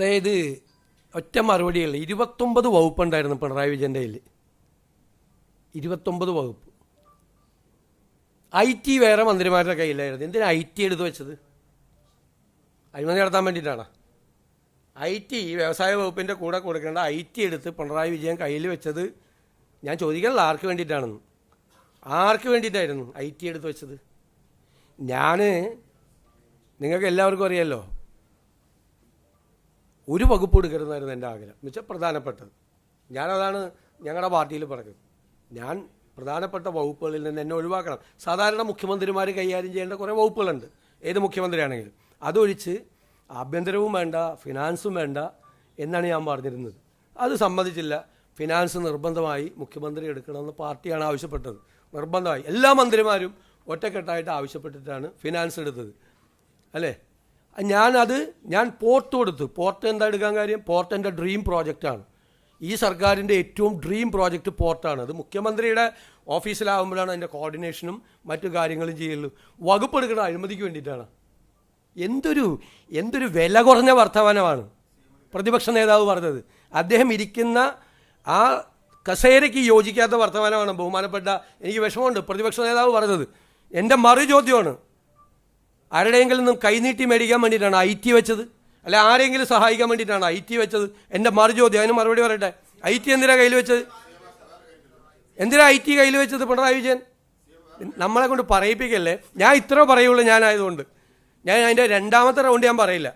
അതായത് ഒറ്റ മറുപടിയല്ല, 29 വകുപ്പുണ്ടായിരുന്നു പിണറായി വിജയൻ്റെ കയ്യിൽ. 29 വകുപ്പ്. IT വേറെ മന്ത്രിമാരുടെ കയ്യിലായിരുന്നു. എന്തിനാ IT എടുത്ത് വെച്ചത്? അഴിമതി നടത്താൻ വേണ്ടിയിട്ടാണ്. IT വ്യവസായ വകുപ്പിൻ്റെ കൂടെ കൊടുക്കേണ്ട IT എടുത്ത് പിണറായി വിജയൻ കയ്യിൽ വെച്ചത് ഞാൻ ചോദിക്കാനുള്ള ആർക്ക് വേണ്ടിയിട്ടാണെന്ന്. ആർക്ക് വേണ്ടിയിട്ടായിരുന്നു IT എടുത്ത് വെച്ചത്? നിങ്ങൾക്ക് എല്ലാവർക്കും അറിയാമല്ലോ, ഒരു വകുപ്പ് എടുക്കരുതെന്നായിരുന്നു എൻ്റെ ആഗ്രഹം. എന്നുവെച്ചാൽ പ്രധാനപ്പെട്ടത്. ഞാനതാണ് ഞങ്ങളുടെ പാർട്ടിയിൽ പറഞ്ഞത്. ഞാൻ പ്രധാനപ്പെട്ട വകുപ്പുകളിൽ നിന്ന് എന്നെ ഒഴിവാക്കണം. സാധാരണ മുഖ്യമന്ത്രിമാർ കൈകാര്യം ചെയ്യേണ്ട കുറേ വകുപ്പുകളുണ്ട്, ഏത് മുഖ്യമന്ത്രിയാണെങ്കിലും. അതൊഴിച്ച് ആഭ്യന്തരവും വേണ്ട, ഫിനാൻസും വേണ്ട എന്നാണ് ഞാൻ പറഞ്ഞിരുന്നത്. അത് സമ്മതിച്ചില്ല. ഫിനാൻസ് നിർബന്ധമായി മുഖ്യമന്ത്രി എടുക്കണമെന്ന് പാർട്ടിയാണ് ആവശ്യപ്പെട്ടത്. നിർബന്ധമായി എല്ലാ മന്ത്രിമാരും ഒറ്റക്കെട്ടായിട്ട് ആവശ്യപ്പെട്ടിട്ടാണ് ഫിനാൻസ് എടുത്തത്, അല്ലേ? ഞാൻ പോർട്ട് കൊടുത്തു. പോർട്ട് എന്താ എടുക്കാൻ കാര്യം? പോർട്ട് എൻ്റെ ഡ്രീം പ്രോജക്റ്റാണ്. ഈ സർക്കാരിൻ്റെ ഏറ്റവും ഡ്രീം പ്രോജക്റ്റ് പോർട്ടാണ്. അത് മുഖ്യമന്ത്രിയുടെ ഓഫീസിലാകുമ്പോഴാണ് അതിൻ്റെ കോർഡിനേഷനും മറ്റു കാര്യങ്ങളും ചെയ്യുള്ളൂ. വകുപ്പ് എടുക്കുന്ന അഴിമതിക്ക് വേണ്ടിയിട്ടാണ്. എന്തൊരു വില കുറഞ്ഞ വർത്തമാനമാണ് പ്രതിപക്ഷ നേതാവ് പറഞ്ഞത്. അദ്ദേഹം ഇരിക്കുന്ന ആ കസേരയ്ക്ക് യോജിക്കാത്ത വർത്തമാനമാണ് ബഹുമാനപ്പെട്ട, എനിക്ക് വിഷമമുണ്ട്, പ്രതിപക്ഷ നേതാവ് പറഞ്ഞത്. എൻ്റെ മറു ചോദ്യമാണ്, ആരുടെയെങ്കിലും നിന്നും കൈനീട്ടി മേടിക്കാൻ വേണ്ടിയിട്ടാണ് IT വെച്ചത്? അല്ലെ ആരെങ്കിലും സഹായിക്കാൻ വേണ്ടിയിട്ടാണ് IT വെച്ചത്? എൻ്റെ മറു ചോദ്യം. അതിന് മറുപടി പറയട്ടെ. IT എന്തിനാ കയ്യിൽ വെച്ചത്? എന്തിനാ IT കയ്യിൽ വെച്ചത് പിണറായി വിജയൻ? നമ്മളെ കൊണ്ട് പറയിപ്പിക്കല്ലേ. ഞാൻ ഇത്ര പറയുള്ളൂ. ഞാനായതുകൊണ്ട് ഞാൻ അതിൻ്റെ രണ്ടാമത്തെ റൗണ്ട് ഞാൻ പറയില്ല.